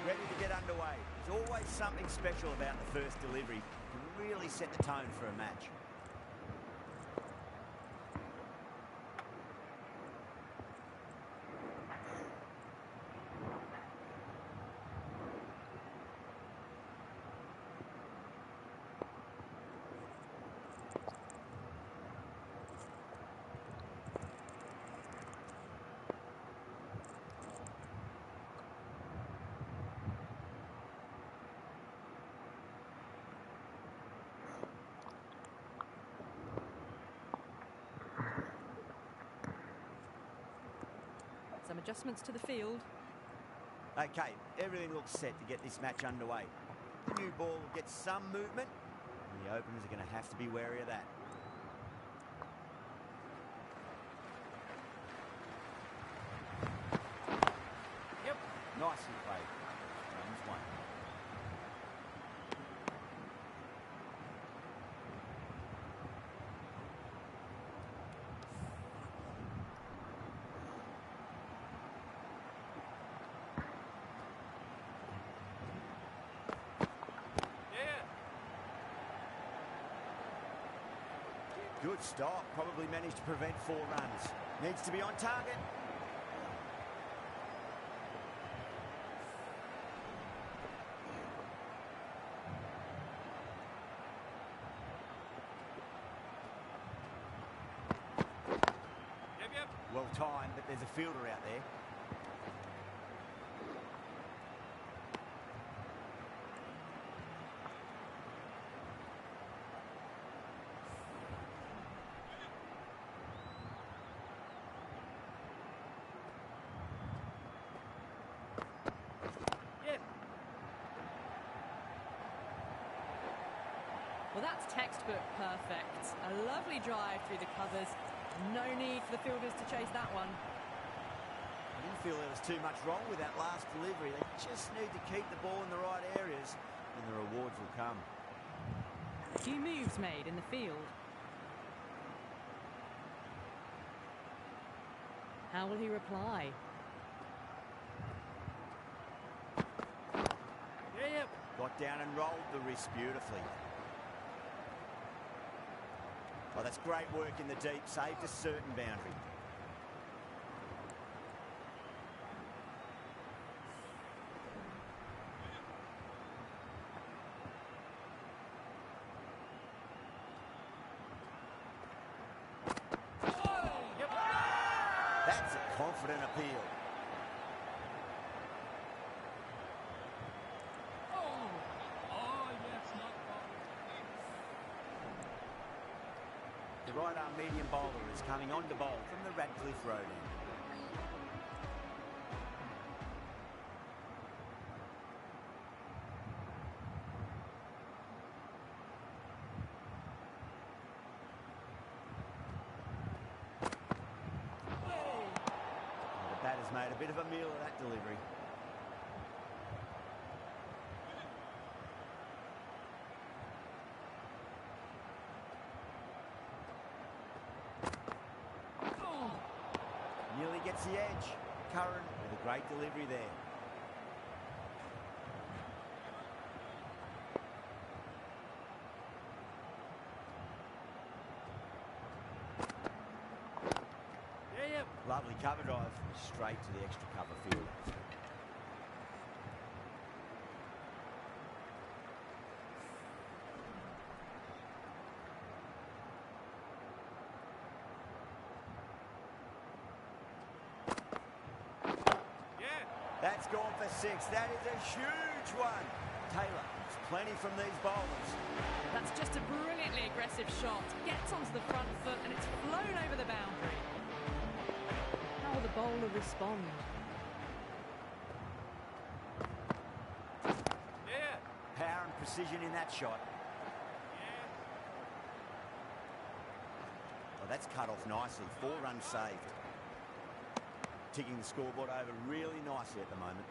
ready to get underway. There's always something special about the first delivery. It can really set the tone for a match. Some adjustments to the field. Okay, everything looks set to get this match underway. The new ball will get some movement, and the openers are going to have to be wary of that. Yep. Nicely played. Runs one. Good stop. Probably managed to prevent 4 runs. Needs to be on target. Yep. Well timed, but there's a fielder out there. Well, that's textbook perfect. A lovely drive through the covers. No need for the fielders to chase that one. I didn't feel there was too much wrong with that last delivery. They just need to keep the ball in the right areas, and the rewards will come. A few moves made in the field. How will he reply? Got down and rolled the wrist beautifully. Oh, that's great work in the deep. Saved a certain boundary. That's a confident appeal. The right-arm medium bowler is coming on to bowl from the Radcliffe Road end. The batter's made a bit of a meal of that delivery. Nearly gets the edge. Curran with a great delivery there. Lovely cover drive, straight to the extra cover field. That's gone for 6. That is a huge one. Taylor, there's plenty from these bowlers. That's just a brilliantly aggressive shot. Gets onto the front foot and it's flown over the boundary. How will the bowler respond? Power and precision in that shot. Well, that's cut off nicely. 4 runs saved. Ticking the scoreboard over really nicely at the moment.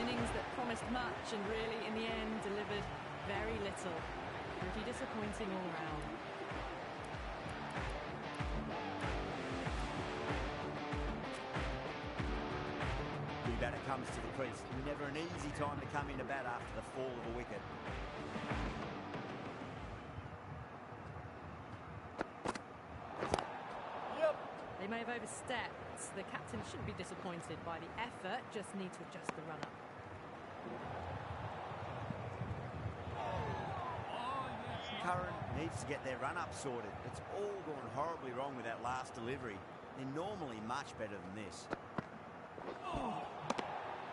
innings that promised much and really, in the end, delivered very little. Pretty disappointing all round. New batter comes to the crease. Never an easy time to come into bat after the fall of a wicket. They may have overstepped. The captain shouldn't be disappointed by the effort, just need to adjust the run-up. Curran needs to get their run-up sorted. It's all gone horribly wrong with that last delivery. They're normally much better than this.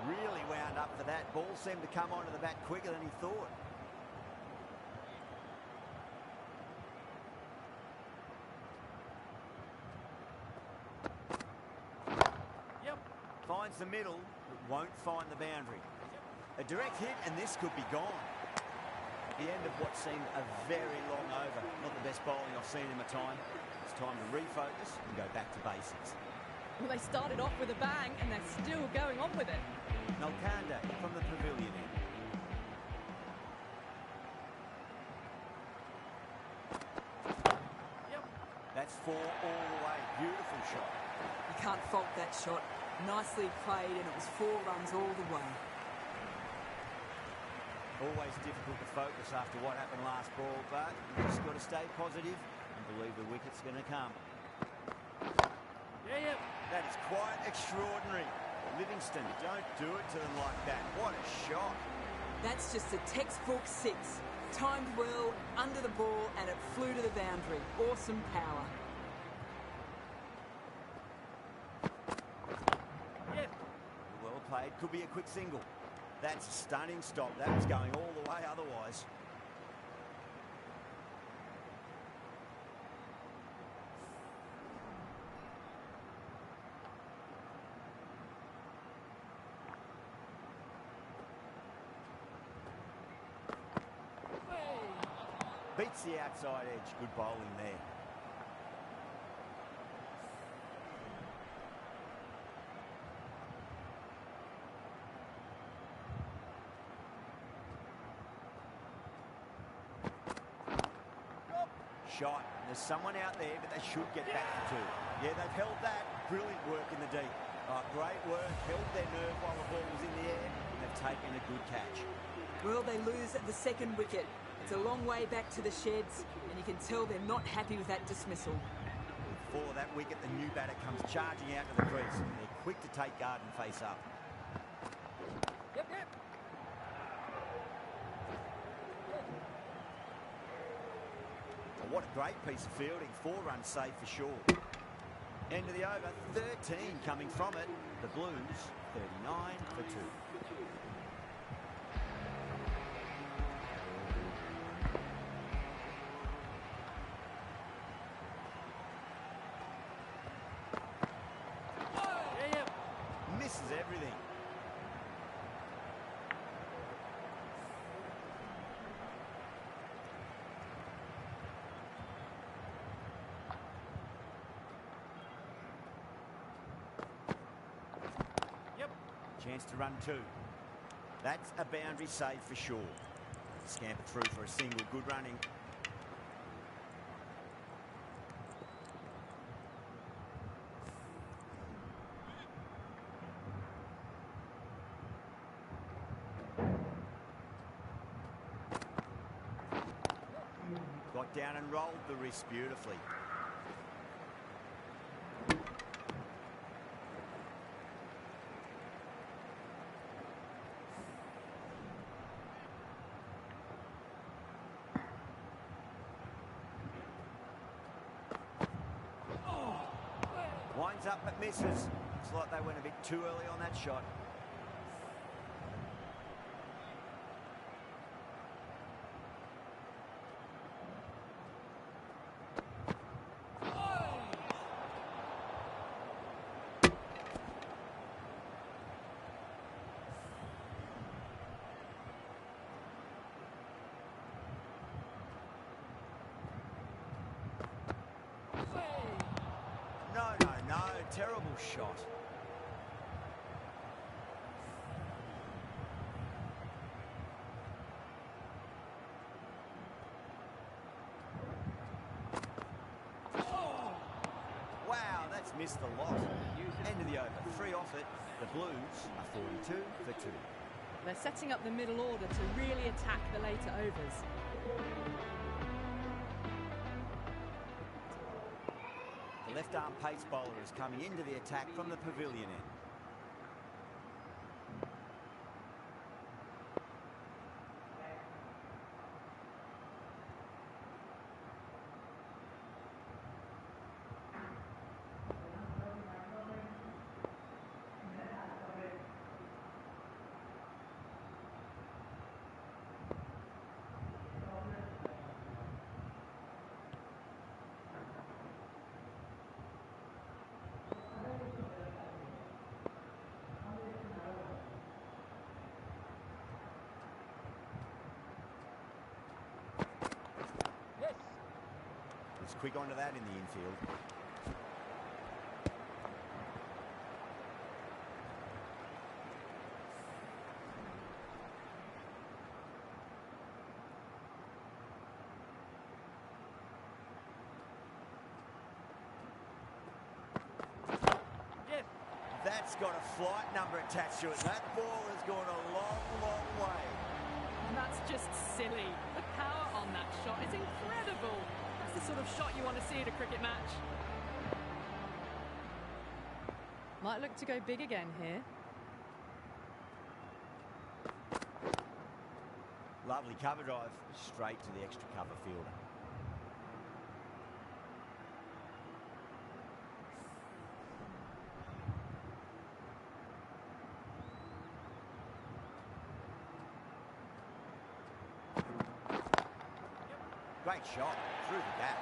Really wound up for that. Ball seemed to come onto the bat quicker than he thought. Finds the middle, but won't find the boundary. A direct hit, and this could be gone. The end of what seemed a very long over. Not the best bowling I've seen in my time. It's time to refocus and go back to basics. Well, they started off with a bang, and they're still going on with it. Nalkanda from the pavilion end. That's 4 all the way. Beautiful shot. You can't fault that shot. Nicely played, and it was 4 runs all the way. Always difficult to focus after what happened last ball, but you've just got to stay positive and believe the wicket's going to come. That is quite extraordinary. Livingston, don't do it to them like that. What a shot. That's just a textbook 6. Timed well, under the ball, and it flew to the boundary. Awesome power. Well played. Could be a quick single. That's a stunning stop. That was going all the way otherwise. Beats the outside edge. Good bowling there. Shot. There's someone out there, but they should get back to 2. Yeah, they've held that. Brilliant work in the deep. Great work. Held their nerve while the ball was in the air, and they've taken a good catch. Well, they lose at the 2nd wicket. It's a long way back to the sheds, and you can tell they're not happy with that dismissal. Before that wicket, the new batter comes charging out to the crease. They're quick to take guard and face up. What a great piece of fielding. 4 runs saved for sure. End of the over, 13 coming from it. The Blues, 39 for 2. Misses everything. Chance to run 2. That's a boundary save for sure. Scamper through for a single. Good running. Got down and rolled the wrist beautifully. Winds up but misses. Looks like they went a bit too early on that shot. No, terrible shot. missed the lot. End of the over. 3 off it. The Blues are 42 for 2. They're setting up the middle order to really attack the later overs. The left-arm pace bowler is coming into the attack from the pavilion end. Quick onto that in the infield. That's got a flight number attached to it. That ball has gone a long, long way. And that's just silly. The power on that shot is incredible. That's the sort of shot you want to see at a cricket match. Might look to go big again here. Lovely cover drive, straight to the extra cover fielder. Great shot, through the gap.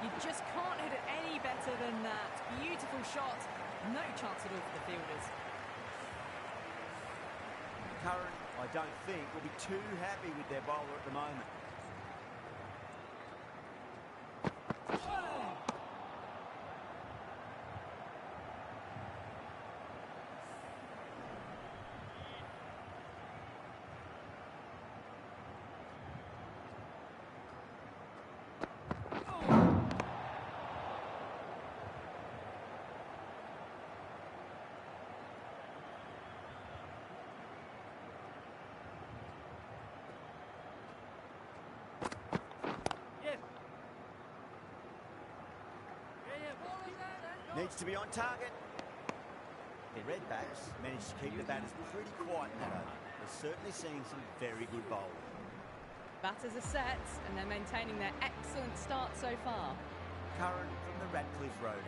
You just can't hit it any better than that. Beautiful shot. No chance at all for the fielders. Curran, I don't think, will be too happy with their bowler at the moment. Needs to be on target. The Redbacks managed to keep the batters pretty quiet in that over. They're certainly seeing some very good bowling. Batters are set and they're maintaining their excellent start so far. Curran from the Radcliffe Road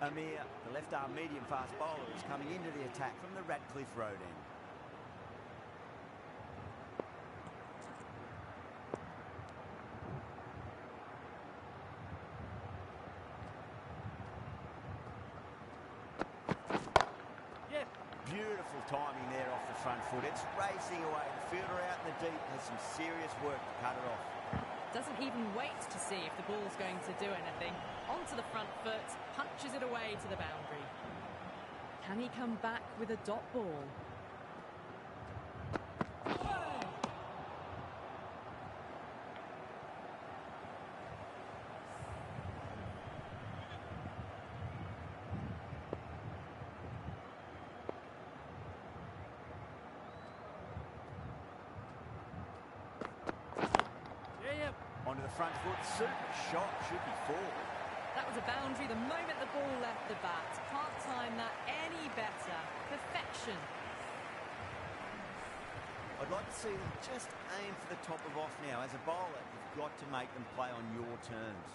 end. Amir, the left-arm medium-fast bowler, is coming into the attack from the Radcliffe Road end. Beautiful timing there off the front foot. It's racing away. The fielder out in the deep has some serious work to cut it off. Doesn't even wait to see if the ball's going to do anything. Onto the front foot, punches it away to the boundary. Can he come back with a dot ball? Onto the front foot, super shot, should be four. That was a boundary the moment the ball left the bat. Can't time that any better. Perfection. I'd like to see them just aim for the top of off now. As a bowler, you've got to make them play on your terms.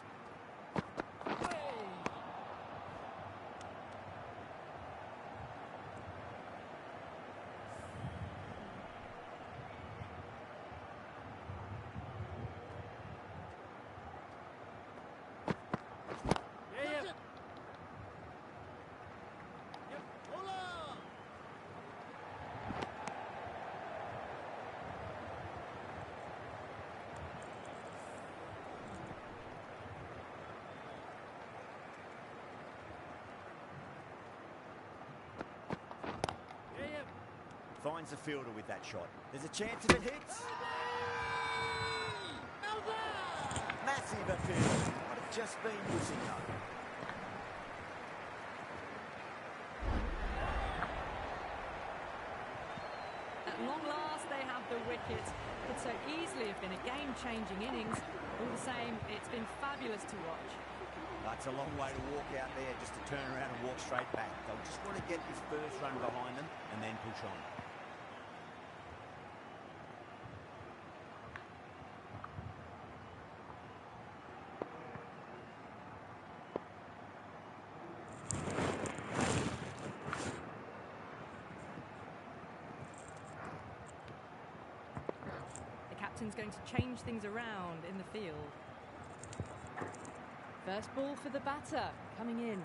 Finds the fielder with that shot. There's a chance if it hits. Massive appeal. What a Long last, they have the wicket. Could so easily have been a game-changing innings. All the same, it's been fabulous to watch. That's a long way to walk out there just to turn around and walk straight back. They'll just want to get this first run behind them and then push on. The captain's going to change things around in the field. First ball for the batter, coming in.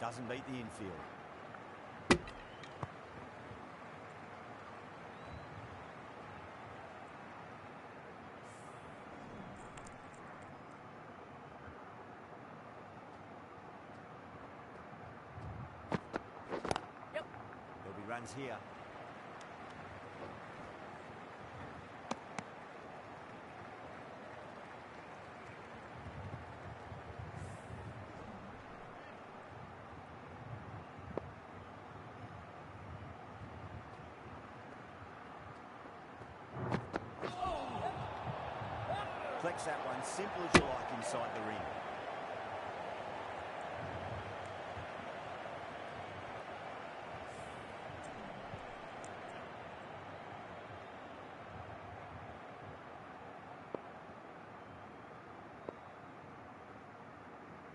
Doesn't beat the infield. There'll be runs here. Flex that one, simple as you like inside the ring.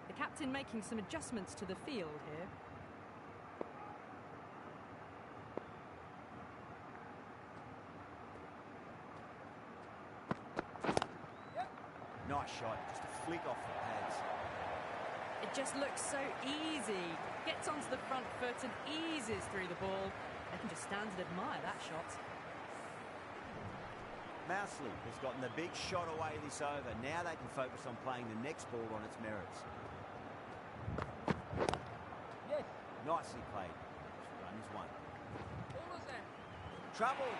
The captain making some adjustments to the field here. Nice shot, just a flick off the pads. It just looks so easy. Gets onto the front foot and eases through the ball. They can just stand and admire that shot. Mousley has gotten the big shot away this over. Now they can focus on playing the next ball on its merits. Yes. Nicely played. Run is one. What was that? Trouble.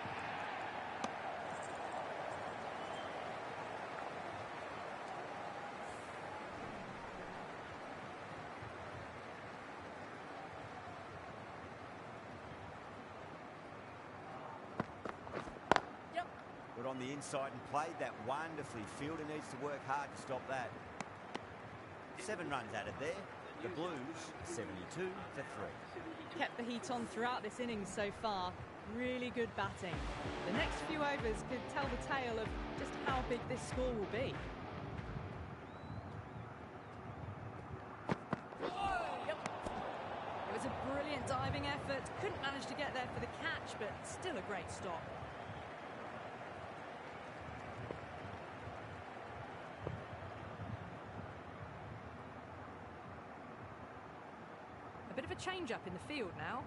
Got on the inside and played that wonderfully. Fielder needs to work hard to stop that. 7 runs added there. The Blues 72 for 3. Kept the heat on throughout this innings so far. Really good batting. The next few overs could tell the tale of just how big this score will be. It was a brilliant diving effort. Couldn't manage to get there for the catch, but still a great stop. A bit of a change-up in the field now.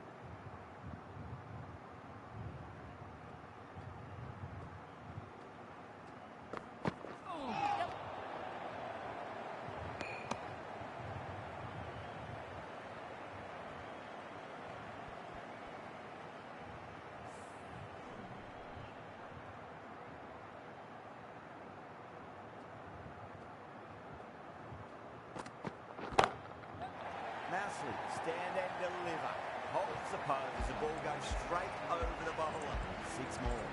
Mousley, stand and deliver. Holds the pose. The ball goes straight over the bowler. 6 more.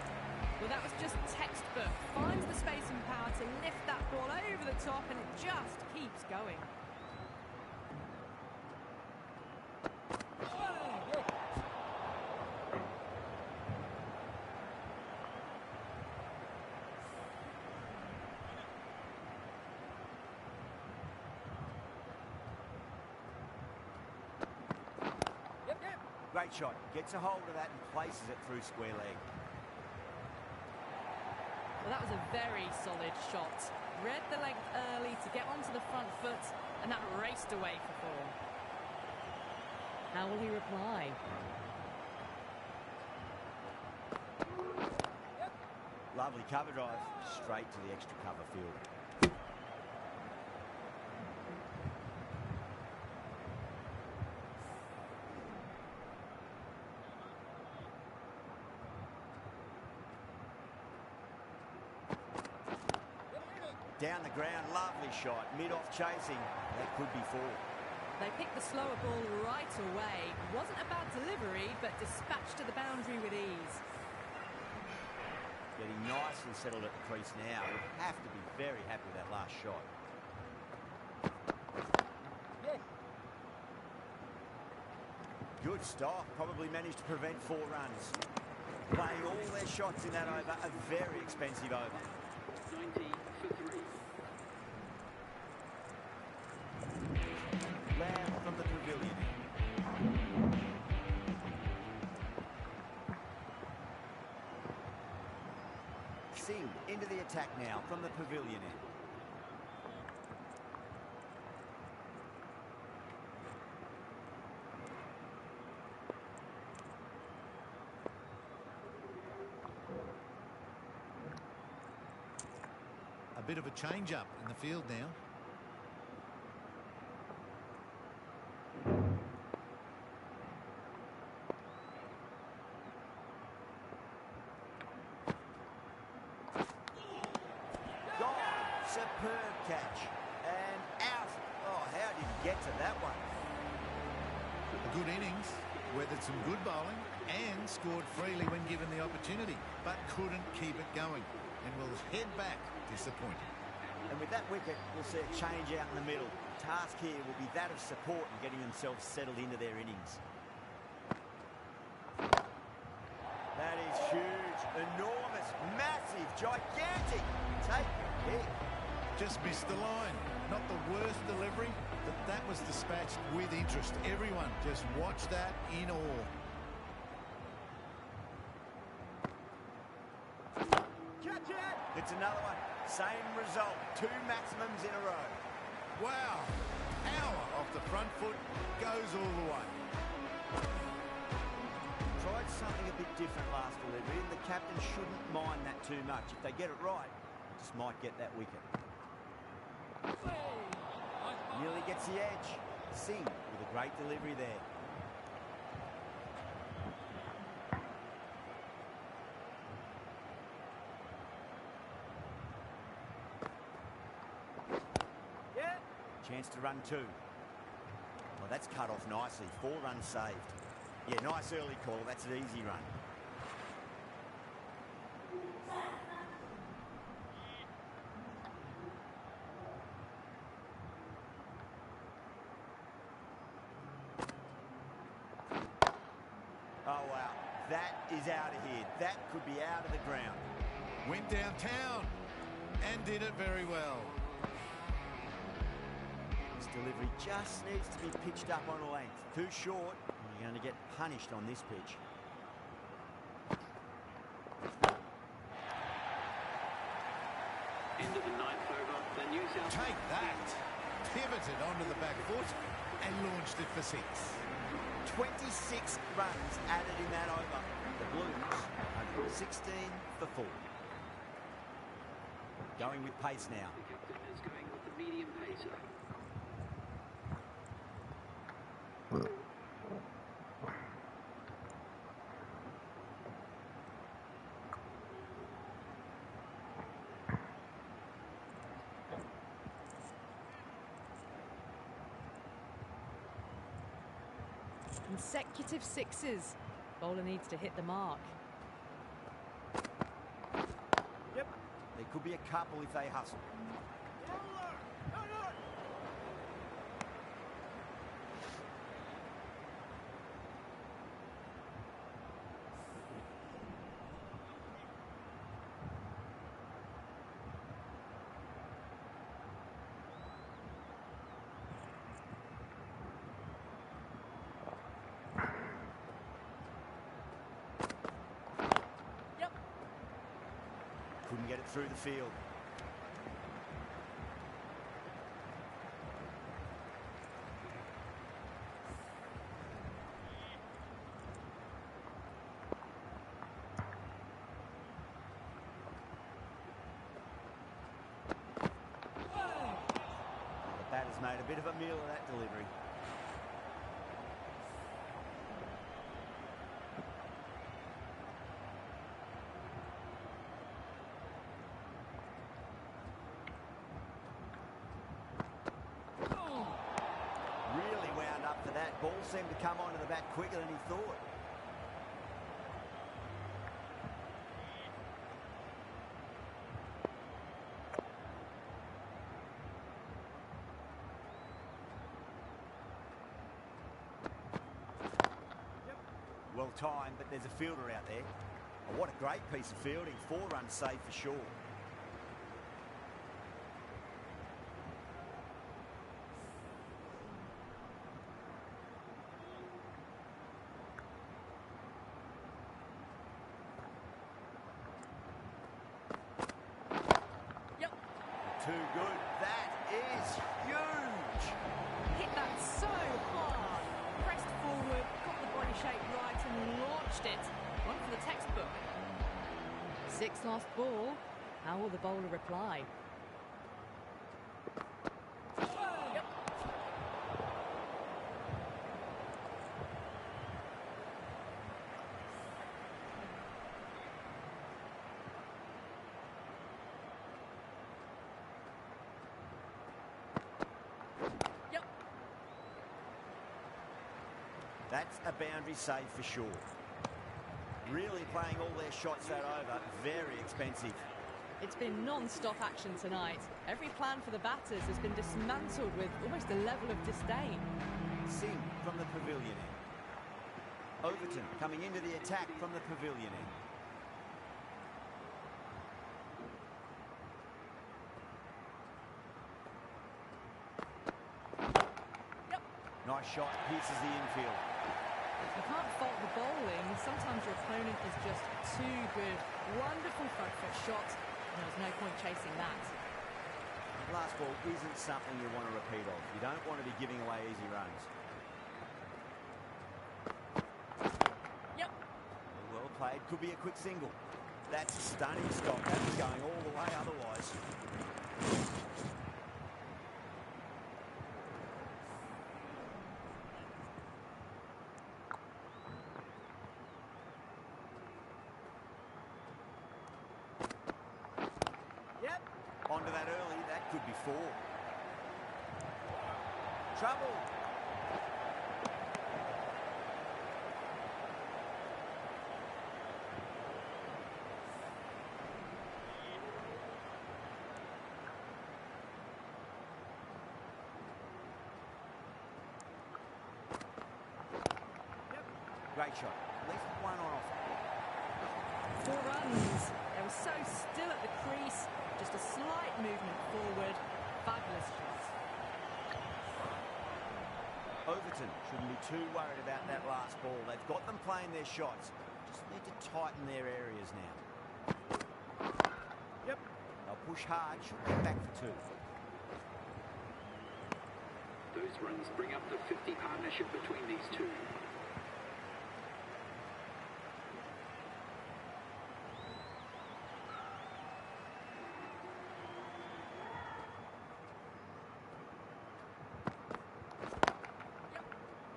Well, that was just textbook. Finds the space and power to lift that ball over the top, and it just keeps going. Great shot. Gets a hold of that and places it through square leg. Well, that was a very solid shot. Read the length early to get onto the front foot, and that raced away for 4. How will he reply? Lovely cover drive. Straight to the extra cover field. Down the ground, lovely shot. Mid-off chasing. That could be 4. They picked the slower ball right away. Wasn't a bad delivery, but dispatched to the boundary with ease. Getting nicely settled at the crease now. Would have to be very happy with that last shot. Good stop. Probably managed to prevent 4 runs. Playing all their shots in that over. A very expensive over. 90 for 3. Lamb from the pavilion. Singh into the attack now from the pavilion end. A bit of a change-up in the field now. Superb catch. And out. Oh, how did he get to that one? A good innings, weathered some good bowling and scored freely when given the opportunity, but couldn't keep it going and will head back disappointed. And with that wicket, we'll see a change out in the middle. The task here will be that of support and getting themselves settled into their innings. That is huge, enormous, massive, gigantic. Take a hit. Just missed the line. Not the worst delivery, but that was dispatched with interest. Everyone just watched that in awe. Catch it! It's another one. Same result. 2 maximums in a row. Wow. Power off the front foot, goes all the way. Tried something a bit different last delivery, and the captain shouldn't mind that too much. If they get it right, just might get that wicket. Nearly gets the edge. Singh with a great delivery there. Chance to run 2. Well, that's cut off nicely. 4 runs saved. Yeah, nice early call. That's an easy run. Oh, wow. That is out of here. That could be out of the ground. Went downtown and did it very well. This delivery just needs to be pitched up on a length. Too short, and you're going to get punished on this pitch. End of the 9th over. The New South Take that. Pivoted onto the back foot and launched it for 6. 26 runs added in that over. The Blues 116 for 4. Going with pace now. The captain is going with the medium pacer. Consecutive 6s. Bowler needs to hit the mark. Yep. There could be a couple if they hustle. Couldn't get it through the field. The batter's made a bit of a meal of that delivery. Really Ball seemed to come onto the bat quicker than he thought. Well timed, but there's a fielder out there. Oh, what a great piece of fielding. 4 runs saved for sure. Yep. Too good. That is huge. Hit that so hard. Pressed forward, got the body shape right and launched it. One for the textbook. 6 last ball. How will the bowler reply? Yep. Yep. That's a boundary save for sure. Really playing all their shots that over. Very expensive. It's been non-stop action tonight. Every plan for the batters has been dismantled with almost a level of disdain. Singh from the pavilion end. Overton coming into the attack from the pavilion end. Yep. Nice shot, pierces the infield. You can't fault the bowling. Sometimes your opponent is just too good. Wonderful front foot shot. And there was no point chasing that. Last ball isn't something you want to repeat of. You don't want to be giving away easy runs. Yep. Well played. Could be a quick single. That's a stunning stop. That was going all the way otherwise. Yep. Onto that early. That could be 4. Trouble. Great shot. At least 1 on offer. 4 runs. They were so still at the crease. Just a slight movement forward. Fabulous shot. Overton shouldn't be too worried about that last ball. They've got them playing their shots. Just need to tighten their areas now. Yep. They'll push hard. Should get back for 2. Those runs bring up the 50 partnership between these two.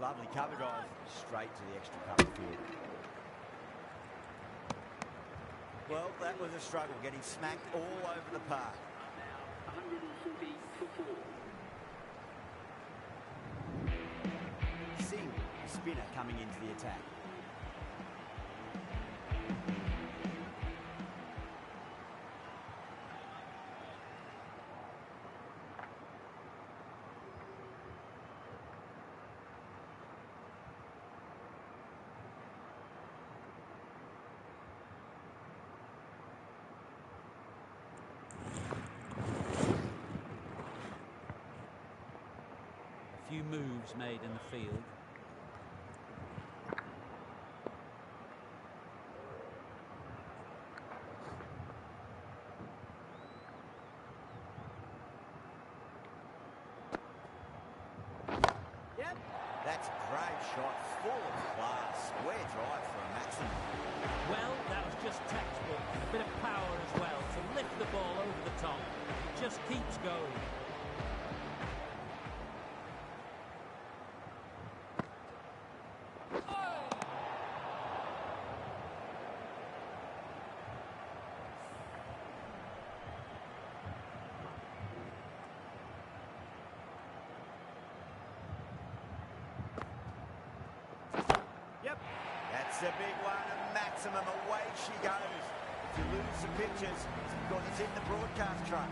Lovely cover drive, straight to the extra cover field. Well, that was a struggle, getting smacked all over the park. Now 140 for 4. Singh, the spinner, coming into the attack. Few moves made in the field. Yep. That's a great shot, full of class. Square drive for a maximum. Well, that was just textbook. A bit of power as well to lift the ball over the top. It just keeps going. That's a big one, a maximum. Away she goes. If you lose the pictures, it's because it's in the broadcast truck.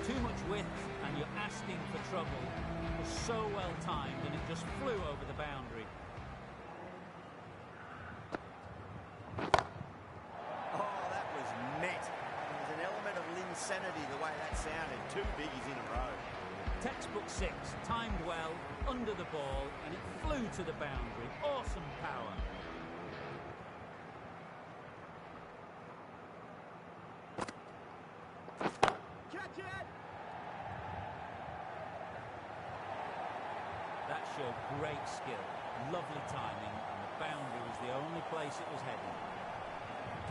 Too much width, and you're asking for trouble. It was so well timed, and it just flew over the boundary. Oh, that was met. There's an element of insanity the way that sounded. Two biggies in a row. Textbook 6, timed well, under the ball, and it flew to the boundary. Awesome power. Catch it! That showed great skill, lovely timing, and the boundary was the only place it was heading.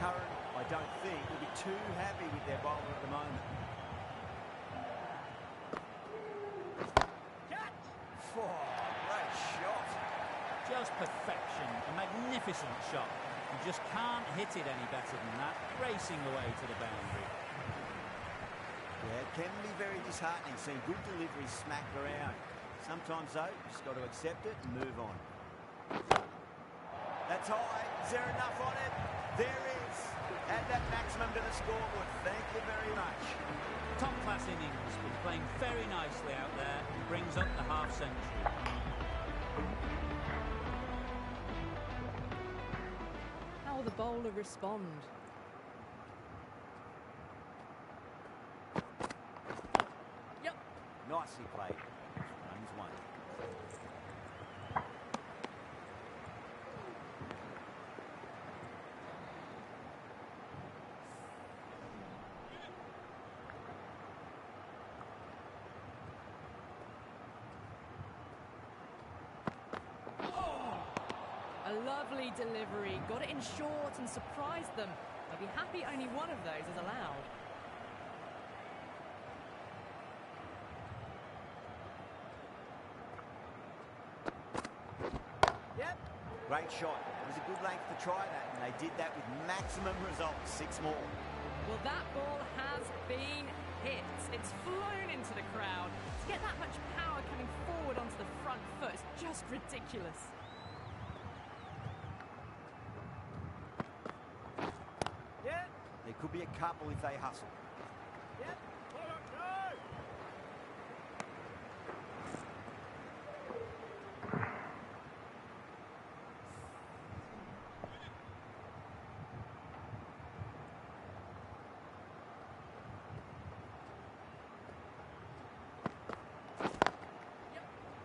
Curran, I don't think, will be too happy with their bowler at the moment. Oh, great shot. Just perfection, a magnificent shot. You just can't hit it any better than that, racing away to the boundary. Yeah, it can be very disheartening seeing good deliveries smacked around. Sometimes, though, you just got to accept it and move on. That's high. Is there enough on it? There is. Add that maximum to the scoreboard. Thank you very much. Top-class innings, been playing very nicely out there and brings up the half-century. How will the bowler respond? Yep. Nicely played. Runs one. A lovely delivery. Got it in short and surprised them. I'd be happy only one of those is allowed. Yep. Great shot. It was a good length to try that, and they did that with maximum results. 6 more. Well, that ball has been hit. It's flown into the crowd. To get that much power coming forward onto the front foot is just ridiculous. There could be a couple if they hustle. Yep.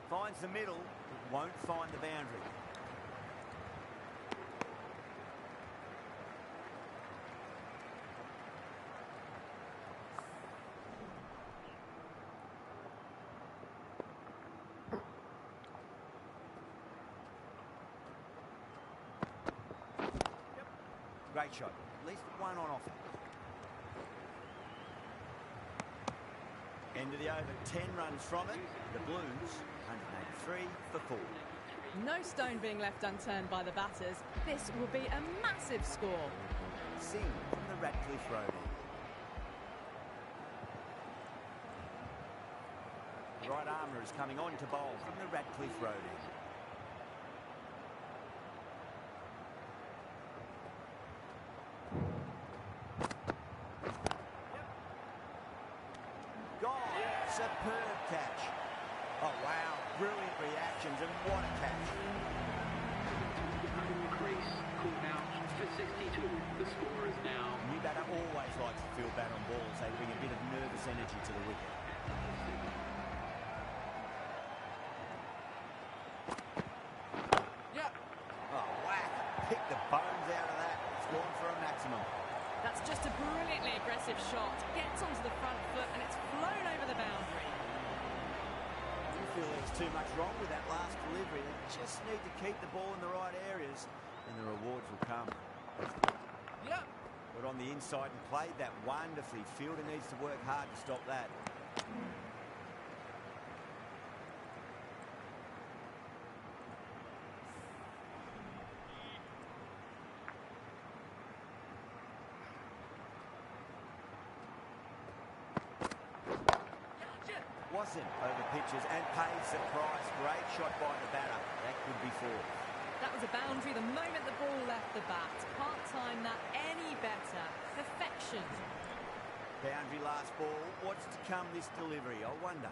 Finds the middle, but won't find the boundary. Great shot. At least one on offer. End of the over. 10 runs from it. The Blues, 183 for 4. No stone being left unturned by the batters. This will be a massive score. Sing from the Radcliffe Road. The right armour is coming on to bowl from the Radcliffe Road. Superb catch. Oh, wow. Brilliant reactions, and what a catch. Cric called out for 62. The score is now... New batter always likes to feel bat on balls. They bring a bit of nervous energy to the wicket. Yep. Oh, whack. Pick the bones out of that. It's gone for a maximum. That's just a brilliantly aggressive shot. Gets onto the front foot and it's flown over the boundary. I feel there's too much wrong with that last delivery. They just need to keep the ball in the right areas and the rewards will come. Yep. But on the inside and played that wonderfully. Fielder needs to work hard to stop that. Wasn't over pitches and pays the price. Great shot by the batter. That could be 4. That was a boundary the moment the ball left the bat. Can't time that any better. Perfection. Boundary last ball. What's to come this delivery, I wonder.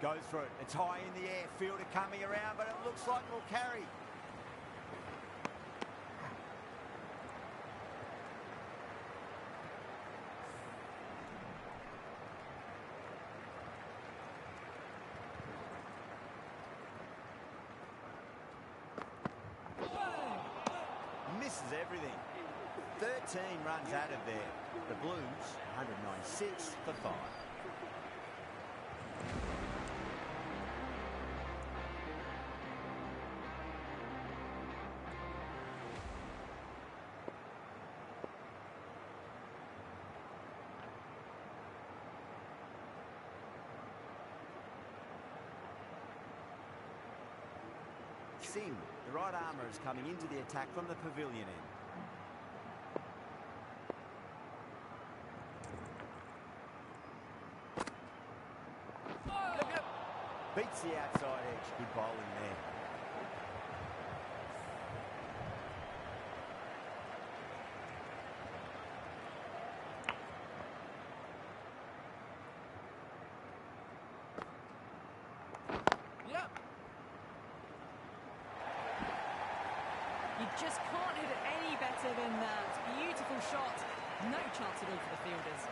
Goes for it. It's high in the air. Fielder coming around, but it looks like it'll carry. Misses everything. 13 runs out of there. The Blues, 196 for 5. Singh, the right armour, is coming into the attack from the pavilion end. Beats the outside edge. Good bowling there. You just can't hit it any better than that. Beautiful shot. No chance at all for the fielders.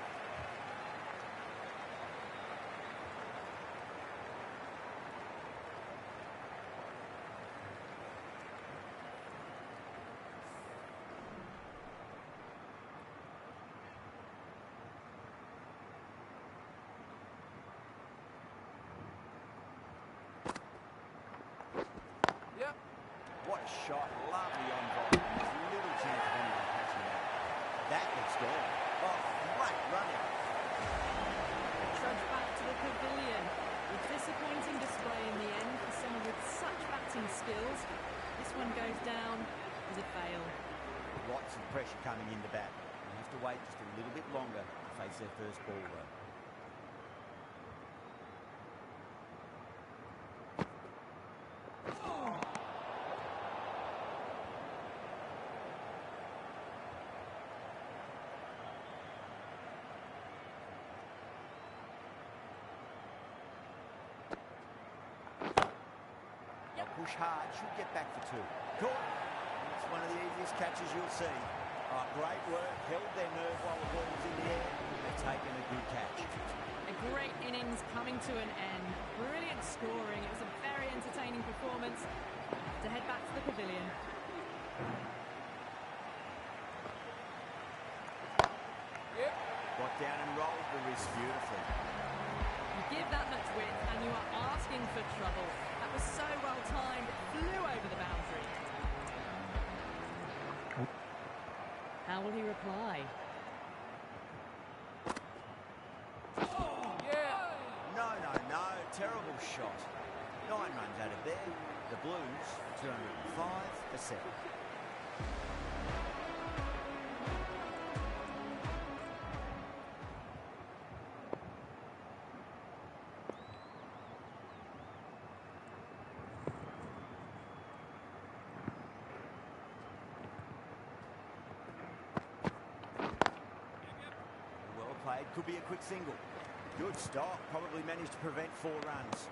What a shot. Lovely on ball. There's little chance of anyone catching that. That looks gone. Oh, great running. Trudge back to the pavilion. A disappointing display in the end for someone with such batting skills. This one goes down as a fail. Lots of pressure coming into bat. They have to wait just a little bit longer to face their first ball, though. Push hard, should get back for 2. Caught. It's one of the easiest catches you'll see. Oh, great work, held their nerve while the ball was in the air. They've taken a good catch. A great innings coming to an end. Brilliant scoring. It was a very entertaining performance. To head back to the pavilion. Got down and rolled the wrist beautifully. You give that much width and you are asking for trouble. That was so well timed, it flew over the boundary. How will he reply? No, terrible shot. 9 runs out of there. The Blues, 205 for 7. Played, could be a quick single. Good stop, probably managed to prevent 4 runs.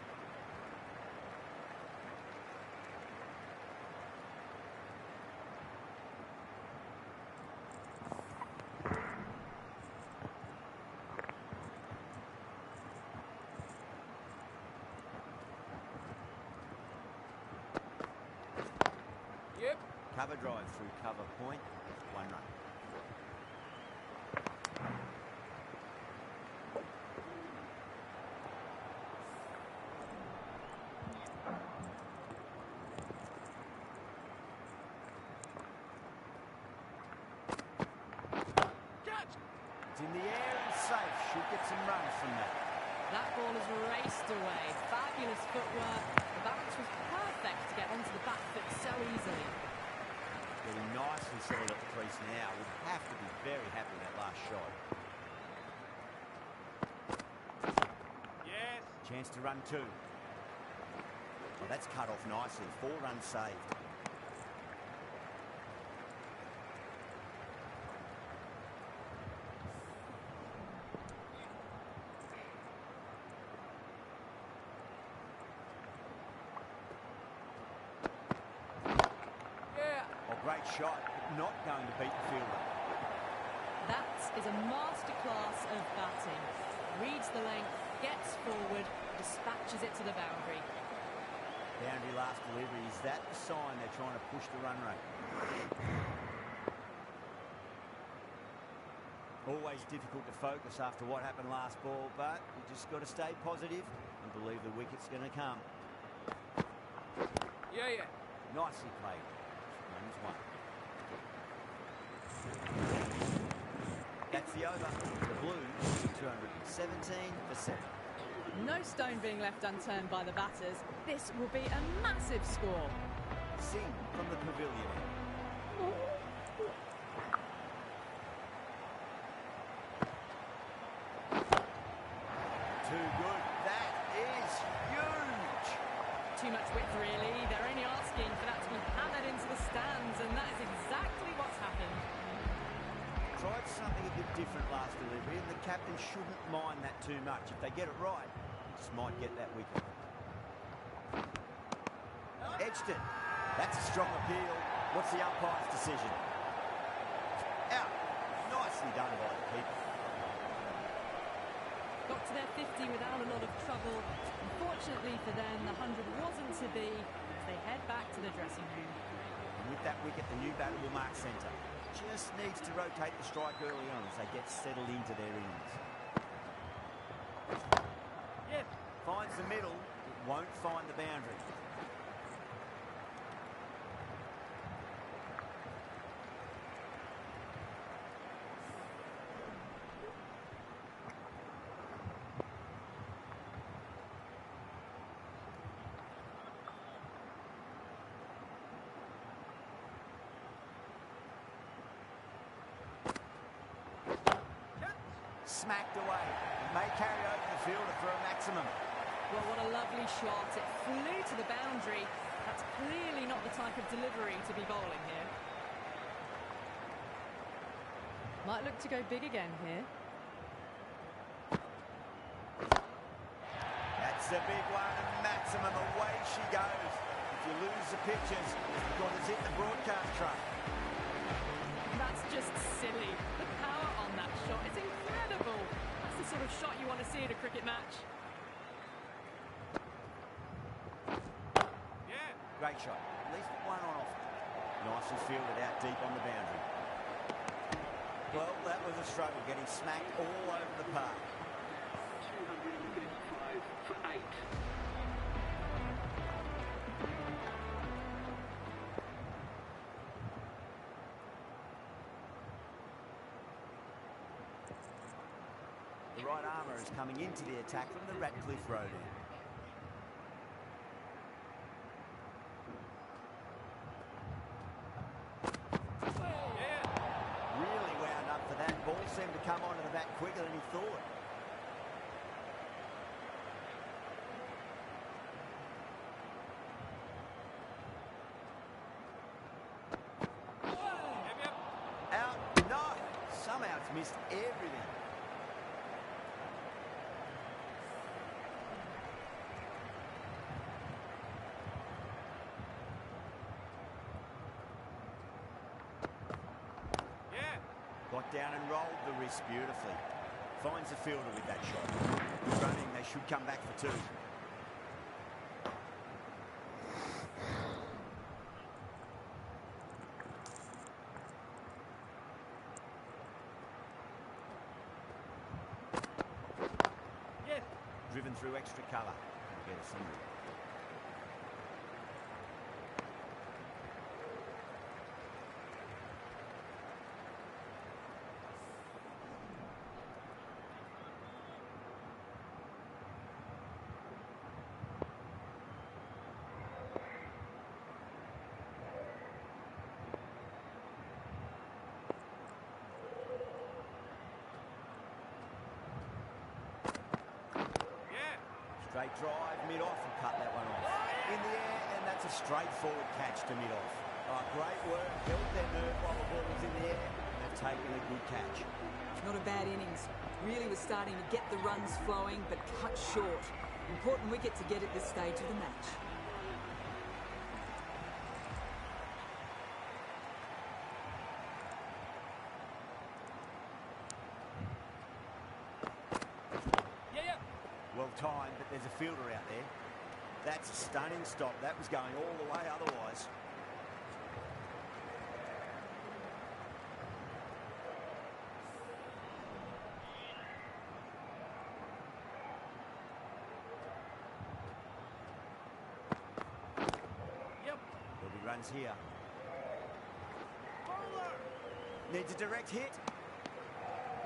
Cover drive through cover point, 1 run. In the air and safe, should get some runs from that. That ball has raced away. Fabulous footwork. The balance was perfect to get onto the back foot so easily. Getting nicely settled at the crease now. Would have to be very happy with that last shot. Yes. Chance to run 2. That's cut off nicely. 4 runs saved. Oh, great shot, but not going to beat the fielder. That is a masterclass of batting. Reads the length, gets forward, dispatches it to the boundary. Boundary last delivery. Is that the sign they're trying to push the run rate? Always difficult to focus after what happened last ball, but you just got to stay positive and believe the wicket's going to come. Yeah. Nicely played. Runs 1. That's the over. The Blues, 217 for 7. No stone being left unturned by the batters. This will be a massive score. Sing from the pavilion. Too good. That is huge. Too much width, really. They're only asking for that to be hammered into the stands, and that is exactly what's happened. Tried something a bit different last delivery, and the captain shouldn't mind that too much. If they get it right, just might get that wicket. Edged it. That's a strong appeal. What's the umpire's decision? Out. Nicely done by the keeper. Got to their 50 without a lot of trouble. Unfortunately for them, the 100 wasn't to be as they head back to the dressing room. And with that wicket, the new batter will mark centre. Just needs to rotate the strike early on as they get settled into their innings. Finds the middle, it won't find the boundary. Smacked away. It may carry over the fielder for a maximum. Well, what a lovely shot. It flew to the boundary. That's clearly not the type of delivery to be bowling here. Might look to go big again here. That's a big one, and maximum. Away she goes. If you lose the pictures, it's because it's hit the broadcast truck. That's just silly. The power on that shot is incredible. That's the sort of shot you want to see at a cricket match. Great shot. At least one on off. Nicely fielded out deep on the boundary. Well, that was a struggle, getting smacked all over the park. 255 for 8. The right armour is coming into the attack from the Ratcliffe Road end. Really wound up for that. Ball seemed to come onto the bat quicker than he thought. Out. No. Somehow it's missed everything. Got down and rolled the wrist beautifully. Finds the fielder with that shot. Good running, they should come back for 2. Driven through extra cover. Get a single. Straight drive, mid-off, and cut that one off. In the air, and that's a straightforward catch to mid-off. Oh, great work, held their nerve while the ball was in the air, and they've taken a good catch. Not a bad innings. Really was starting to get the runs flowing, but cut short. Important wicket to get at this stage of the match. Well timed, but there's a fielder out there. That's a stunning stop. That was going all the way otherwise. There'll be runs here. Needs a direct hit.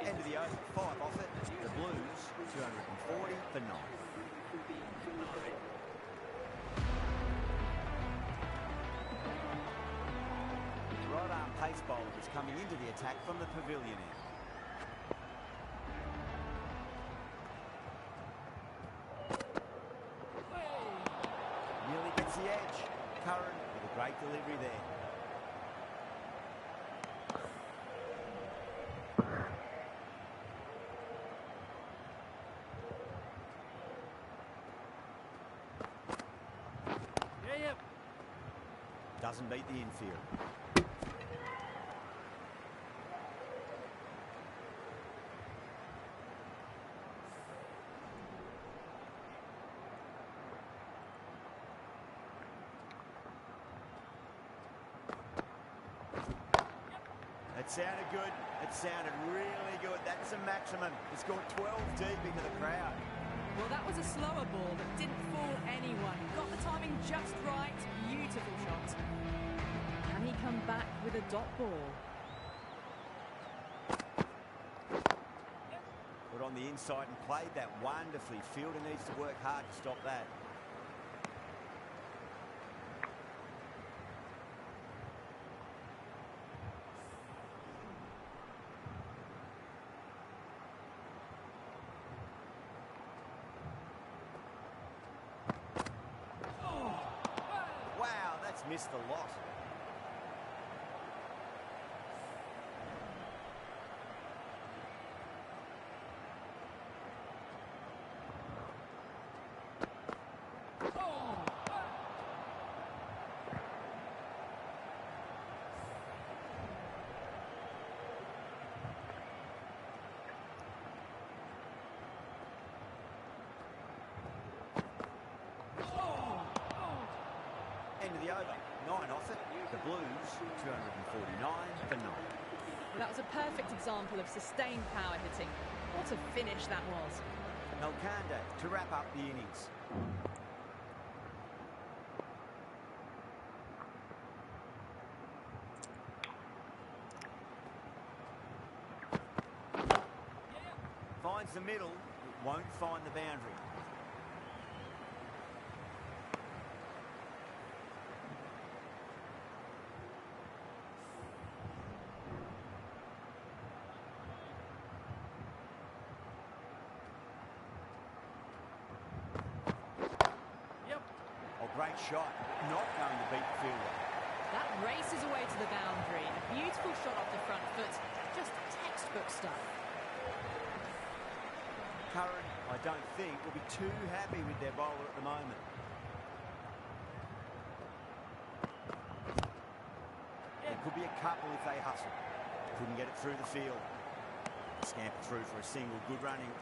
End of the over, 5 off it. The Blues, 240 for 9. Right arm pace bowler was coming into the attack from the pavilion end. Nearly gets the edge. Curran with a great delivery there. Doesn't beat the infield. It sounded good. It sounded really good. That's a maximum. He scored 12 deep into the crowd. Well, that was a slower ball that didn't fool anyone. Got the timing just right. Beautiful shot. Can he come back with a dot ball? Put on the inside and played that wonderfully. Fielder needs to work hard to stop that. Wow, that's missed a lot. End of the over. 9 off it. The Blues, 249 for 9. Well, that was a perfect example of sustained power hitting. What a finish that was. Melkande to wrap up the innings. Finds the middle, but won't find the boundary. Great shot, not going to beat the fielder. That races away to the boundary. A beautiful shot off the front foot. Just textbook stuff. Curran, I don't think, will be too happy with their bowler at the moment. There could be a couple if they hustle. Couldn't get it through the field. Scamper through for a single, good running.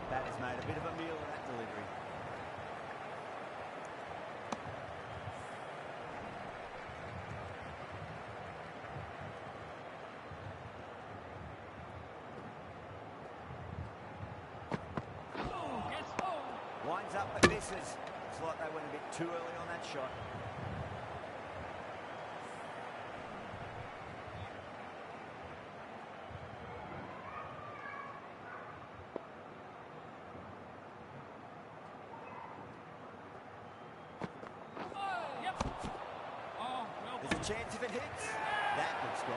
That has made a bit of a meal of that delivery. Winds up but misses. It's like they went a bit too early on that shot. chance if it hits. That looks gone.